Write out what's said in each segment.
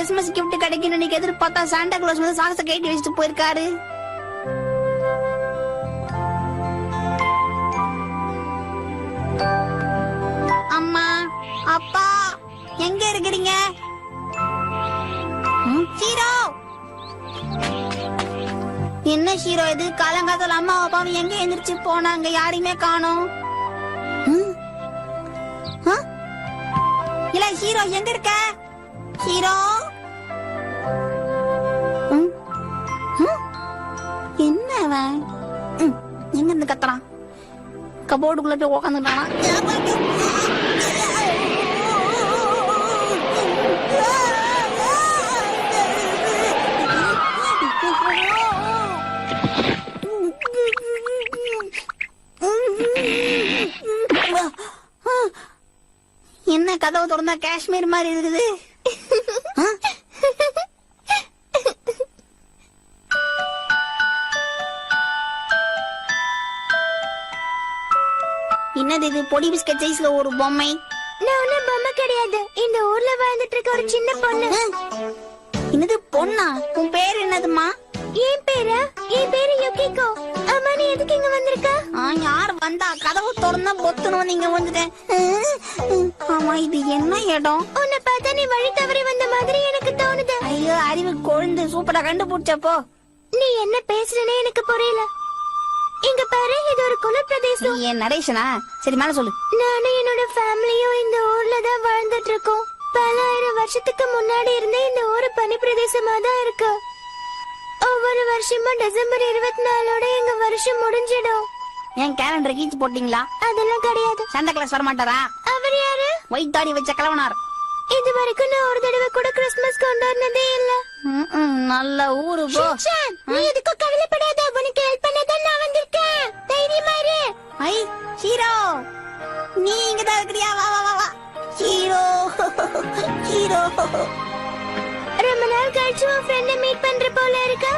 Christmas gift கிடைக்கும் இன்னைக்கு எதிர்பார்த்தா Santa Claus வந்து சாக்ஸ கட்டி வச்சுட்டு போயிருக்காரு. அம்மா அப்பா எங்க இருக்கிறீங்க? ஹீரோ என்ன ஹீரோ இது? காலங்காலத்துல அம்மா அப்பாவும் எங்க எந்திரிச்சு போனாங்க? யாரையுமே காணோம். இல்ல ஹீரோ எங்க இருக்க? ஹீரோ என்ன அவன் எங்க இருந்து கத்துறான்? கபோர்டுக்குள்ள போய் உக்காந்துட்டானா? என்ன கதவு திறந்தா காஷ்மீர் மாதிரி இருக்குது. என்னது இது? பொடி பிஸ்கட் சைஸ்ல ஒரு பொம்மை. நான் ஒன்னும் பொம்மை கிடையாது. இந்த ஊர்ல வாழ்ந்துட்டு இருக்க ஒரு சின்ன பொண்ணு. என்னது பொண்ணா? உன் பேர் என்னதுமா? என் பேரு யுகிகோ. அம்மா நீ எதுக்கு இங்க வந்திருக்க? யார் வந்தா? கதவு திறந்தா பொத்துணும் நீங்க வந்துட்டேன். ஆமா இது என்ன இடம்? உன்னை பார்த்தா நீ வழி தவறி வந்த மாதிரி எனக்கு தோணுது. ஐயோ அறிவு கொழுந்து சூப்பரா கண்டுபிடிச்சப்போ. நீ என்ன பேசுறனே எனக்கு புரியல. இங்க பாரு, இது ஒரு குல பிரதேசம். என் நரேஷனா? சரி மேல சொல்லு. நானும் என்னோட ஃபேமிலியும் இந்த ஊர்ல தான் வாழ்ந்துட்டு இருக்கோம். பல ஆயிரம் வருஷத்துக்கு முன்னாடி இருந்தே இந்த ஊரு பனி பிரதேசமா தான் இருக்கு. ஒவ்வொரு வருஷமும் டிசம்பர் 24ஓட எங்க வருஷம் முடிஞ்சிடும். என் கேலண்டர் கீச்சு போட்டீங்களா? அதெல்லாம் கிடையாது. சாண்டா கிளாஸ் வர மாட்டாரா? அவர் யாரு? ஒயிட் தாடி வச்ச கிழவனார். இது வரைக்கும் நான் ஒரு தடவை கூட கிறிஸ்துமஸ் கொண்டாடினதே இல்ல. நல்ல ஊரு போ. நீ எதுக்கு கவலைப்படாத, உனக்கு ஹெல்ப் பண்ணதான் நான் வந்திருக்கேன். தைரியமா இரு. ஐ ஹீரோ நீ இங்க தான் இருக்கறியா? வா வா வா ஹீரோ. ஹீரோ ரொம்ப நாள் கழிச்சு உன் ஃப்ரெண்ட மீட் பண்ற போல இருக்கா?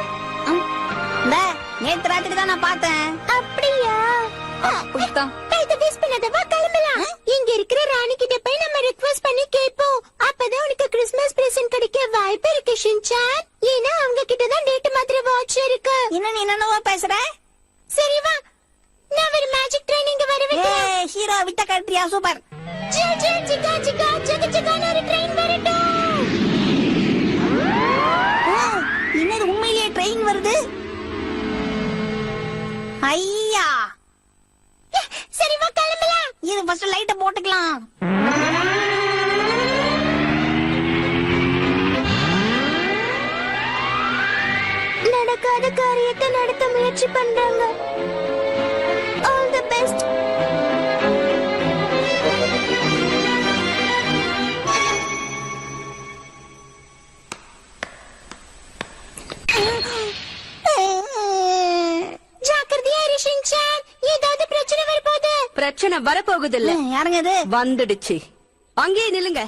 நேத்து ராத்திரி தான் நான் பார்த்தேன். அப்படியா? டைட்ட வேஸ்ட் பண்ணாத, வா கிளம்பலாம். இங்க இருக்கிற ராணி கிட்ட போய் நம்ம ரிக்வெஸ்ட் பண்ணி கேட்போம். அப்பதான் உனக்கு கிறிஸ்மஸ் பிரசன்ட் கிடைக்க வாய்ப்பு இருக்கு ஷின்சான். ஏன்னா அவங்க கிட்ட தான் டேட் மாதிரி வாட்ச் இருக்கு. என்ன நீ என்னவோ பேசுற? சரி வா, நான் ஒரு மேஜிக் ட்ரெயினிங் வர வைக்கிறேன். ஏய் ஹீரோ விட்ட கட்ரியா சூப்பர். ஜி ஜி ஜிகா ஜிகா ஜிகா ஜிகா ஒரு ட்ரெயின் வரட்டும். என்னது உண்மையிலேயே ட்ரெயின் வருது? ஐயா சரி வா கிளம்பலாம். இது ஃபர்ஸ்ட் லைட்ட போட்டுக்கலாம். நடக்காத காரியத்தை நடத்த முயற்சி பண்றாங்க. All the best. பிரச்சனை வரப்போகுது இல்ல? யாருங்க இது? வந்துடுச்சு. அங்கேயே நில்லுங்க.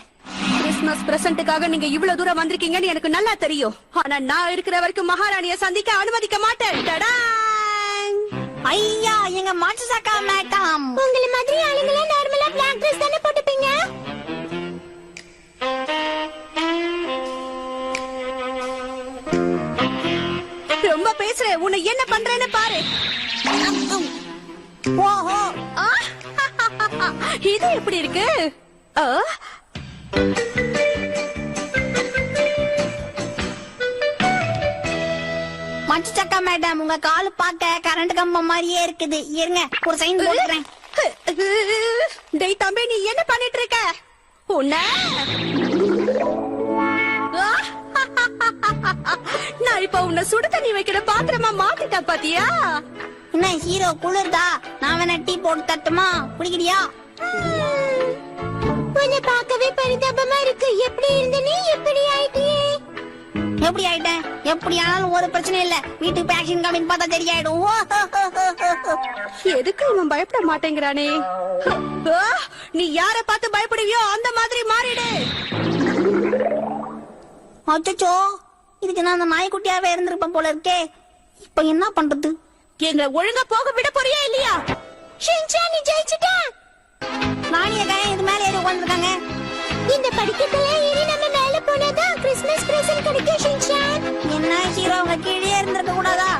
கிறிஸ்துமஸ் பிரசன்ட்டுக்காக நீங்க இவ்வளவு தூரம் வந்திருக்கீங்கன்னு எனக்கு நல்லா தெரியும். ஆனா நான் இருக்கிற வரைக்கும் மகாராணிய சந்திக்க அனுமதிக்க மாட்டேன். ஐயா எங்க மாட்சுசாக்கா மேடம். உங்கள மாதிரி ஆளுங்கள நார்மலா பிளாக் Dress தானே போட்டுப்பீங்க? ரொம்ப பேசுற. உன்னை என்ன பண்றேன்னு பாரு. ஓஹோ இது எப்படி இருக்கு? மாட்சுசாக்கா மேடம் உங்க கால் பார்க்க கரண்ட் கம்பம் மாதிரியே இருக்குது. இருங்க ஒரு சைன் போடுறேன். டேய் தம்பி நீ என்ன பண்ணிட்டு இருக்க? உன்ன நான் இப்ப உன்னை சுடு தண்ணி வைக்கிற பாத்திரமா மாத்திட்டேன் பாத்தியா? என்ன ஹீரோ குளிர்தா? நான் வேணா டீ போட்டு தட்டுமா? குடிக்கிறியா? உன்னை பார்க்கவே பரிதாபமா இருக்கு. எப்படி இருந்த நீ எப்படி ஆயிட்டியே? எப்படி ஆயிட்டேன்? எப்படி ஆனாலும் ஒரு பிரச்சனை இல்ல. வீட்டுக்கு போய் ஆக்ஷன் காமின்னு பார்த்தா தெரியாயிடும். எதுக்கு இவன் பயப்பட மாட்டேங்கிறானே? நீ யார பார்த்து பயப்படுவியோ அந்த மாதிரி மாறிடு. அச்சோ இதுக்கு நான் அந்த நாய்க்குட்டியாவே இருந்திருப்பேன் போல இருக்கே. இப்ப என்ன பண்றது? எங்க ஒழுங்கா போக விட போறியா இல்லையா? ஷின்சான் நீ ஜெயிச்சிட்ட. ராணிய இது மேல ஏறி உட்கார்ந்திருக்காங்க. இந்த படிக்கட்டுல ஏறி நம்ம மேல போனாதான் கிறிஸ்மஸ் கிடைக்கும் ஷின்சான். என்ன ஹீரோ அவங்க கீழே இருந்திருக்க கூடாதா?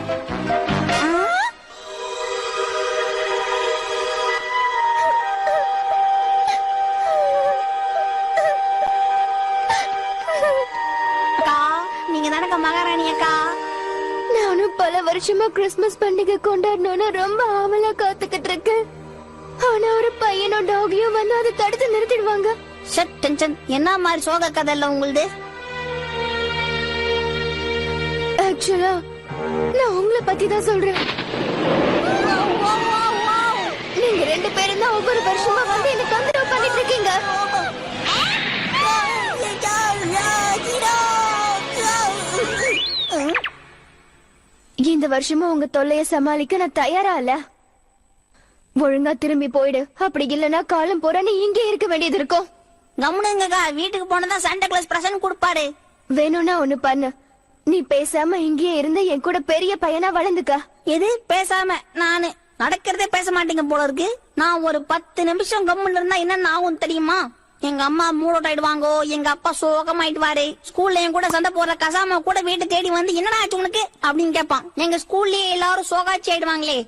அக்கா, நீங்க தானக்கா மகாராணி அக்கா? நானும் பல வருஷமா கிறிஸ்துமஸ் பண்டிகை கொண்டாடணும்னு ரொம்ப ஆவலா காத்துக்கிட்டு இருக்கேன். ஆனா ஒரு பையனும் டாகியும் வந்து அதை தடுத்து நிறுத்திடுவாங்க. Shut tension. என்ன மாதிரி சோக கதை இல்ல உங்களுது? ஆக்சுவலா நான் உங்களை பத்தி தான் சொல்றேன். நீங்க 2 பேரும் தான் ஒவ்வொரு வருஷமா வந்து என்ன தொந்தரவு பண்ணிட்டு இருக்கீங்க. இந்த வருஷமும் உங்க தொல்லைய சமாளிக்க நான் தயாரா இல்ல. ஒழுங்கா திரும்பி போயிடு. அப்படி இல்லனா காலம் போற நீ இங்கே இருக்க வேண்டியது இருக்கும். கம்முனுங்கக்கா, வீட்டுக்கு போனதான் சாண்டா கிளாஸ் பிரசன்ட் கொடுப்பாரு. வேணும்னா ஒண்ணு பண்ணு. நீ பேசாம இங்கேயே இருந்து என் கூட பெரிய பையனா வளர்ந்துக்க. எது பேசாம? நானு நடக்கிறதே பேச மாட்டீங்க போல இருக்கு. நான் ஒரு 10 நிமிஷம் கம்முன்னு இருந்தா என்ன ஆகும் தெரியுமா? எங்க அம்மா மூடோட் ஆயிடுவாங்கோ, எங்க அப்பா சோகமாயிடுவாரு. ஸ்கூல்ல என் கூட சண்டை போடுற கசாம கூட வீட்டை தேடி வந்து என்னடா ஆச்சு உனக்கு அப்படின்னு கேட்பான். எங்க ஸ்கூல்லயே எல்லாரும் சோகாச்சி ஆயிடுவாங்களே.